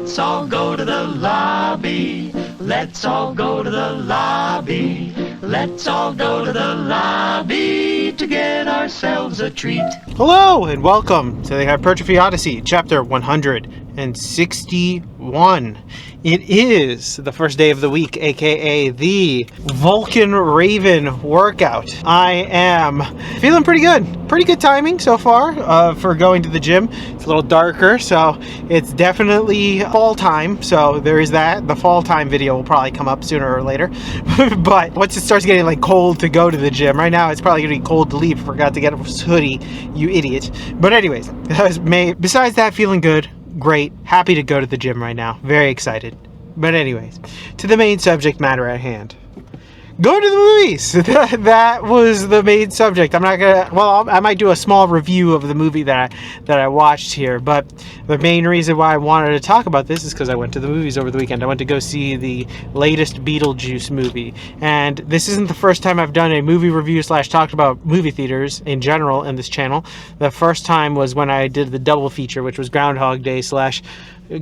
Let's all go to the lobby. Let's all go to the lobby. Let's all go to the lobby to get ourselves a treat. Hello and welcome to the Hypertrophy Odyssey, chapter 161. It is the first day of the week, aka the Vulcan Raven workout. I am feeling pretty good. Pretty good timing so far for going to the gym. It's a little darker, so it's definitely fall time. So there is that. The fall time video will probably come up sooner or later. But once it starts getting like cold to go to the gym, right now it's probably gonna be cold to leave. Forgot to get a hoodie, you idiot. But anyways, besides that, feeling good. Great. Happy to go to the gym right now. Very excited. But anyways, to the main subject matter at hand. Go to the movies! That was the main subject. I'm not gonna... Well, I might do a small review of the movie that I watched here, but the main reason why I wanted to talk about this is because I went to the movies over the weekend. I went to go see the latest Beetlejuice movie, and this isn't the first time I've done a movie review / talked about movie theaters in general in this channel. The first time was when I did the double feature, which was Groundhog Day /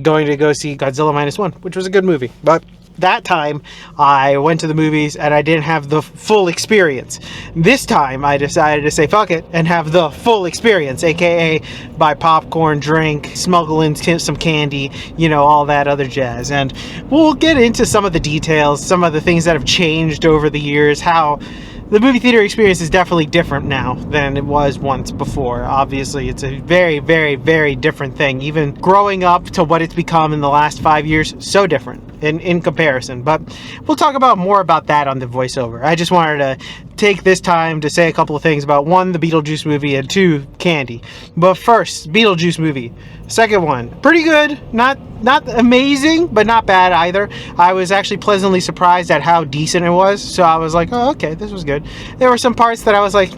going to go see Godzilla -1, which was a good movie, but that time I went to the movies and I didn't have the full experience. This time I decided to say fuck it and have the full experience, aka buy popcorn, drink, smuggle in some candy, you know, all that other jazz. And we'll get into some of the details, some of the things that have changed over the years, how the movie theater experience is definitely different now than it was once before. Obviously, it's a very, very, very different thing. Even growing up to what it's become in the last 5 years, so different in comparison. But we'll talk about more about that on the voiceover. I just wanted to take this time to say a couple of things about, one, the Beetlejuice movie, and two, candy. But first, Beetlejuice movie. Second one, pretty good. Not amazing, but not bad either. I was actually pleasantly surprised at how decent it was. So I was like, oh, okay, this was good. There were some parts that I was like,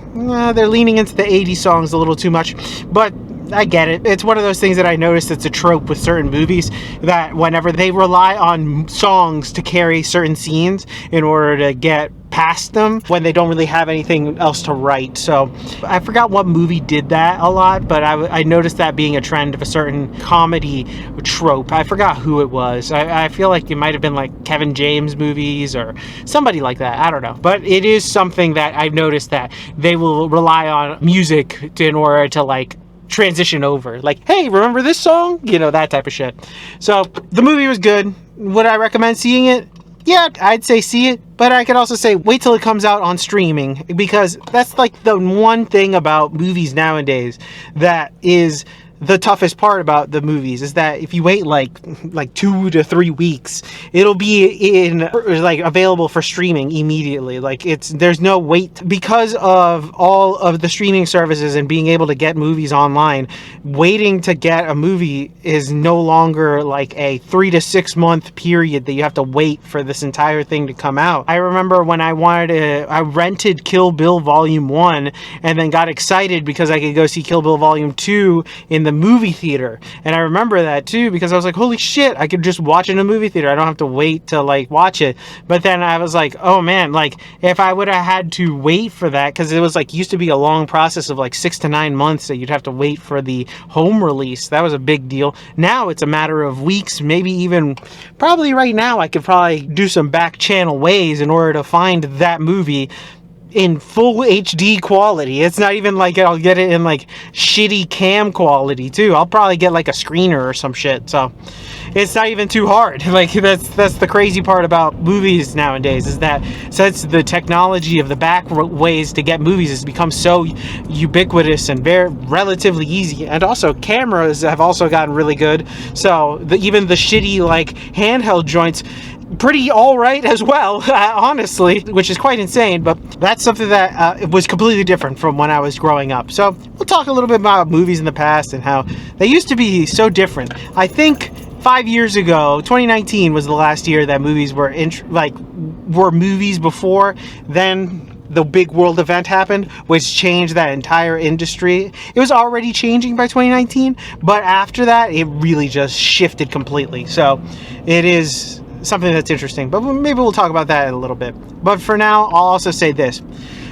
they're leaning into the 80s songs a little too much, but I get it. It's one of those things that I noticed it's a trope with certain movies, that whenever they rely on songs to carry certain scenes in order to get past them, when they don't really have anything else to write. So I forgot what movie did that a lot, but I noticed that being a trend of a certain comedy trope. I forgot who it was. I feel like it might have been like Kevin James movies or somebody like that. I don't know. But it is something that I've noticed, that they will rely on music in order to like transition over, like, hey, remember this song, you know, that type of shit. So the movie was good. Would I recommend seeing it? Yeah, I'd say see it, but I could also say wait till it comes out on streaming, because that's like the one thing about movies nowadays that is the toughest part about the movies, is that if you wait like 2 to 3 weeks, it'll be available for streaming immediately. Like there's no wait, because of all of the streaming services and being able to get movies online. Waiting to get a movie is no longer like a 3 to 6 month period that you have to wait for this entire thing to come out. I remember when I rented Kill Bill Volume 1 and then got excited because I could go see Kill Bill Volume 2 in the movie theater. And I remember that too, because I was like, holy shit, I could just watch it in a movie theater. I don't have to wait to like watch it. But then I was like, oh man, like if I would have had to wait for that, because it was like used to be a long process of like 6 to 9 months that you'd have to wait for the home release. That was a big deal. Now it's a matter of weeks, maybe even probably right now I could probably do some back channel ways in order to find that movie in full HD quality. It's not even like I'll get it in like shitty cam quality too. I'll probably get like a screener or some shit. So it's not even too hard. Like that's the crazy part about movies nowadays, is that since the technology of the back ways to get movies has become so ubiquitous and very relatively easy, and also cameras have also gotten really good. So even the shitty like handheld joints pretty all right as well, honestly, which is quite insane. But that's something that was completely different from when I was growing up. So we'll talk a little bit about movies in the past and how they used to be so different. I think 5 years ago, 2019 was the last year that movies were movies before then the big world event happened, which changed that entire industry. It was already changing by 2019, but after that, it really just shifted completely. So it is something that's interesting, but maybe we'll talk about that in a little bit. But for now, I'll also say this.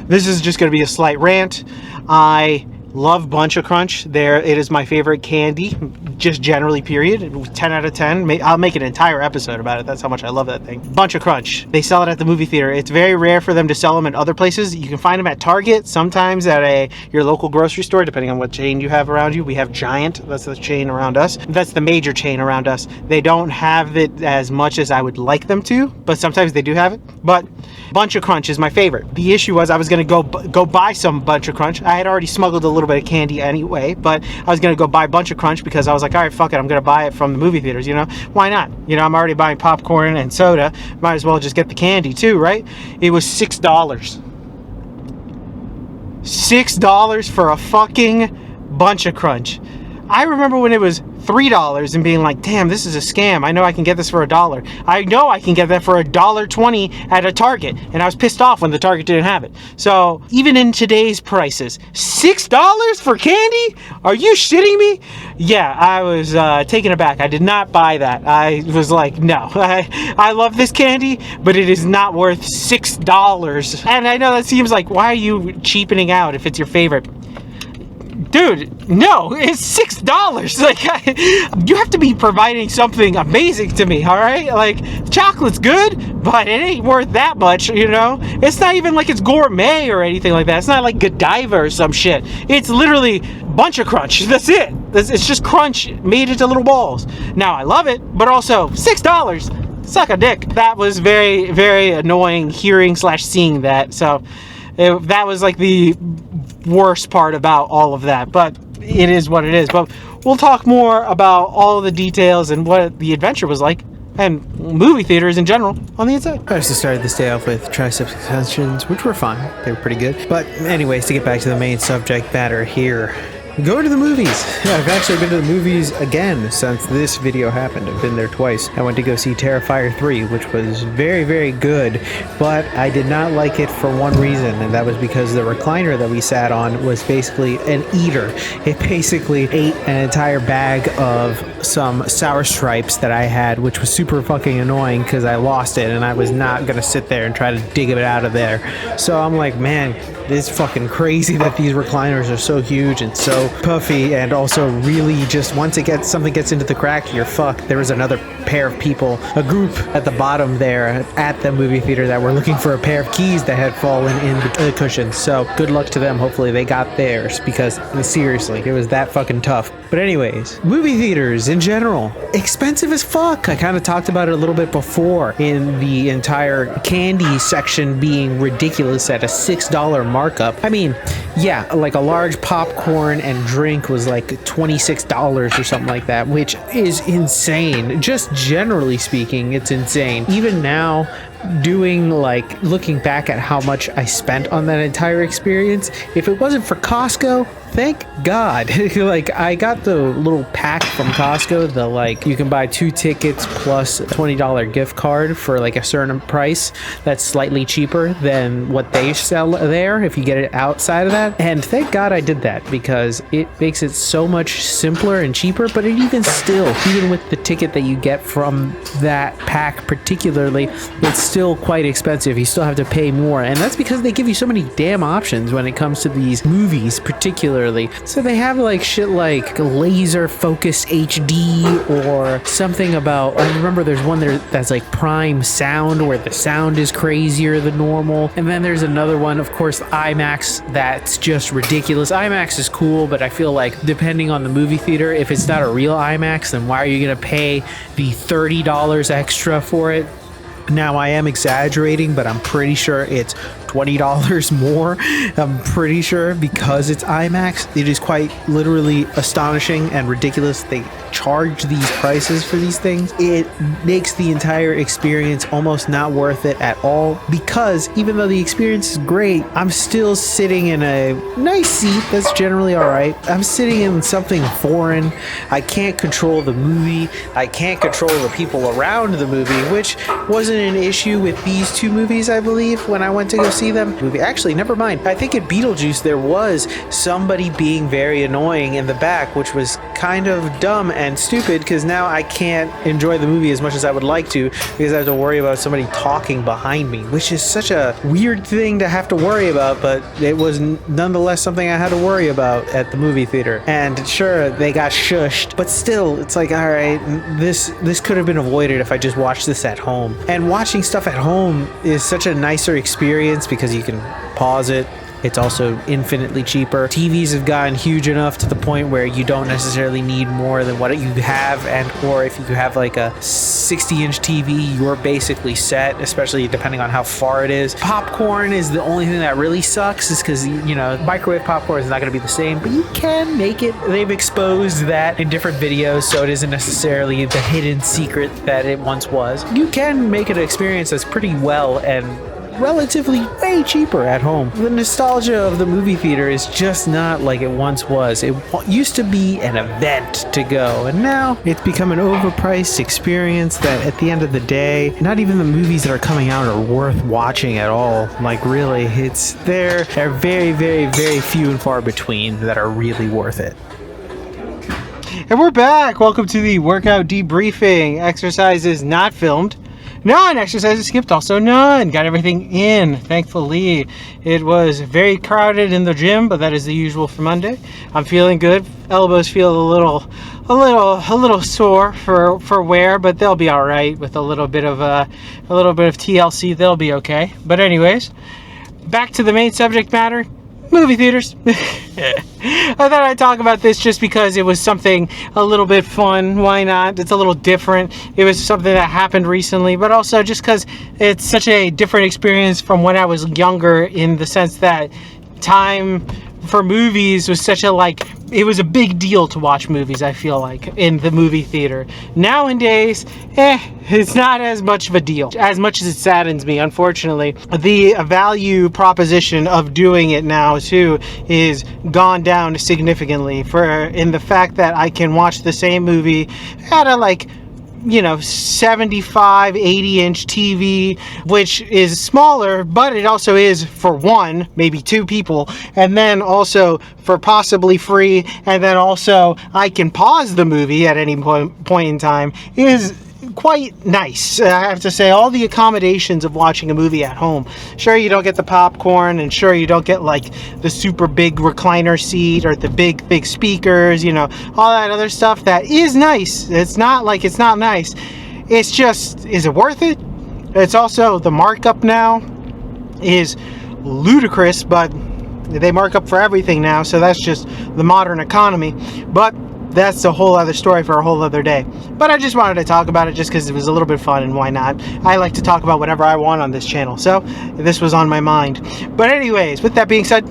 This is just going to be a slight rant. I Love Bunch of Crunch. It is my favorite candy, just generally, period. 10 out of 10. I'll make an entire episode about it. That's how much I love that thing. Bunch of Crunch. They sell it at the movie theater. It's very rare for them to sell them in other places. You can find them at Target, sometimes at your local grocery store, depending on what chain you have around you. We have Giant. That's the chain around us. That's the major chain around us. They don't have it as much as I would like them to, but sometimes they do have it. But Bunch of Crunch is my favorite. The issue was I was going to go buy some Bunch of Crunch. I had already smuggled a little bit of candy anyway, but I was going to go buy Bunch of Crunch because I was like, all right, fuck it, I'm going to buy it from the movie theaters, Why not? I'm already buying popcorn and soda. Might as well just get the candy too, right? It was $6. $6 for a fucking Bunch of Crunch. I remember when it was $3 and being like, damn, this is a scam. I know I can get this for $1. I know I can get that for $1.20 at a Target, and I was pissed off when the Target didn't have it. So even in today's prices, $6 for candy? Are you shitting me? Yeah, I was taken aback. I did not buy that. I was like, no, I love this candy, but it is not worth $6. And I know that seems like, why are you cheapening out if it's your favorite? Dude, no, it's $6. Like, you have to be providing something amazing to me, all right? Like, chocolate's good, but it ain't worth that much, It's not even like it's gourmet or anything like that. It's not like Godiva or some shit. It's literally Bunch of Crunch. That's it. It's just crunch made into little balls. Now, I love it, but also $6. Suck a dick. That was very, very annoying hearing/seeing that. So, that was like the worst part about all of that, but it is what it is. But we'll talk more about all of the details and what the adventure was like and movie theaters in general on the inside. I just started this day off with tricep extensions, which were fun. They were pretty good. But anyways, to get back to the main subject matter here, go to the movies. I've actually been to the movies again since this video happened. I've been there twice. I went to go see Terrifier 3, which was very, very good, but I did not like it for one reason, and that was because the recliner that we sat on was basically an eater. It basically ate an entire bag of some sour stripes that I had, which was super fucking annoying because I lost it and I was not gonna sit there and try to dig it out of there. So I'm like, man, it's fucking crazy that these recliners are so huge and so puffy, and also really just once something gets into the crack, you're fucked. There was another pair of people, a group at the bottom there at the movie theater that were looking for a pair of keys that had fallen in the cushions. So good luck to them. Hopefully they got theirs, because seriously, it was that fucking tough. But anyways, movie theaters in general, expensive as fuck. I kind of talked about it a little bit before in the entire candy section being ridiculous at a $6 markup. I mean, yeah, like a large popcorn and drink was like $26 or something like that, which is insane. Just generally speaking, it's insane. Even now, looking back at how much I spent on that entire experience, if it wasn't for Costco, thank God. Like, I got the little pack from Costco, you can buy 2 tickets plus a $20 gift card for like a certain price that's slightly cheaper than what they sell there if you get it outside of that. And thank God I did that, because it makes it so much simpler and cheaper. But even with the ticket that you get from that pack particularly, it's still quite expensive. You still have to pay more, and that's because they give you so many damn options when it comes to these movies particularly. So they have like shit like laser focus HD, or something about, I remember there's one there that's like prime sound, where the sound is crazier than normal. And then there's another one, of course, IMAX, that's just ridiculous. IMAX is cool, but I feel like depending on the movie theater, if it's not a real IMAX, then why are you gonna pay the $30 extra for it? Now, I am exaggerating, but I'm pretty sure it's $20 more. I'm pretty sure, because it's IMAX. It is quite literally astonishing and ridiculous. They charge these prices for these things. It makes the entire experience almost not worth it at all, because even though the experience is great, I'm still sitting in a nice seat that's generally all right. I'm sitting in something foreign. I can't control the movie. I can't control the people around the movie, which wasn't an issue with these two movies, I believe, when I went to go see them. Actually, never mind. I think at Beetlejuice there was somebody being very annoying in the back, which was kind of dumb and stupid because now I can't enjoy the movie as much as I would like to because I have to worry about somebody talking behind me, which is such a weird thing to have to worry about, but it was nonetheless something I had to worry about at the movie theater. And sure, they got shushed, but still, it's like, all right, this could have been avoided if I just watched this at home. And watching stuff at home is such a nicer experience because you can pause it. It's also infinitely cheaper. TVs have gotten huge enough to the point where you don't necessarily need more than what you have, and or if you have like a 60-inch TV, you're basically set, especially depending on how far it is. Popcorn is the only thing that really sucks, is because, you know, microwave popcorn is not going to be the same, but you can make it. They've exposed that in different videos, so it isn't necessarily the hidden secret that it once was. You can make it an experience that's pretty well and relatively way cheaper at home. The nostalgia of the movie theater is just not like it once was. It used to be an event to go, and now it's become an overpriced experience that at the end of the day, not even the movies that are coming out are worth watching at all. Like, really, there are very, very, very few and far between that are really worth it. And we're back. Welcome to the workout debriefing. Exercises not filmed. None exercises skipped, also none. Got everything in, thankfully. It was very crowded in the gym, but that is the usual for Monday. I'm feeling good. Elbows feel a little sore for wear, but they'll be all right with a little bit of TLC. They'll be okay. But anyways, back to the main subject matter. Movie theaters. I thought I'd talk about this just because it was something a little bit fun. Why not? It's a little different. It was something that happened recently, but also just because it's such a different experience from when I was younger, in the sense that time for movies was such a, it was a big deal to watch movies, I feel like, in the movie theater. Nowadays, it's not as much of a deal, as much as it saddens me, unfortunately. The value proposition of doing it now, too, is gone down significantly, in the fact that I can watch the same movie at a, 75, 80-inch TV, which is smaller, but it also is for one, maybe two people, and then also for possibly free, and then also I can pause the movie at any point in time, is quite nice. I have to say, all the accommodations of watching a movie at home. Sure, you don't get the popcorn, and sure, you don't get the super big recliner seat or the big speakers, all that other stuff that is nice. It's not like it's not nice. It's just, is it worth it? It's also, the markup now is ludicrous, but they mark up for everything now, so that's just the modern economy. But that's a whole other story for a whole other day. But I just wanted to talk about it just because it was a little bit fun, and why not? I like to talk about whatever I want on this channel, so this was on my mind. But anyways, with that being said,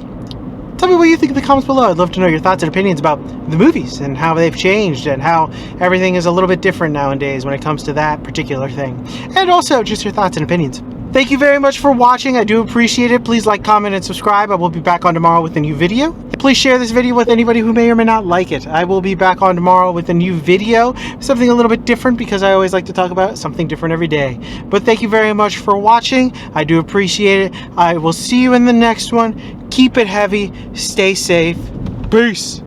tell me what you think in the comments below. I'd love to know your thoughts and opinions about the movies and how they've changed and how everything is a little bit different nowadays when it comes to that particular thing. And also just your thoughts and opinions. Thank you very much for watching. I do appreciate it. Please like, comment, and subscribe. I will be back on tomorrow with a new video. Please share this video with anybody who may or may not like it. I will be back on tomorrow with a new video, something a little bit different, because I always like to talk about something different every day. But thank you very much for watching. I do appreciate it. I will see you in the next one. Keep it heavy. Stay safe. Peace.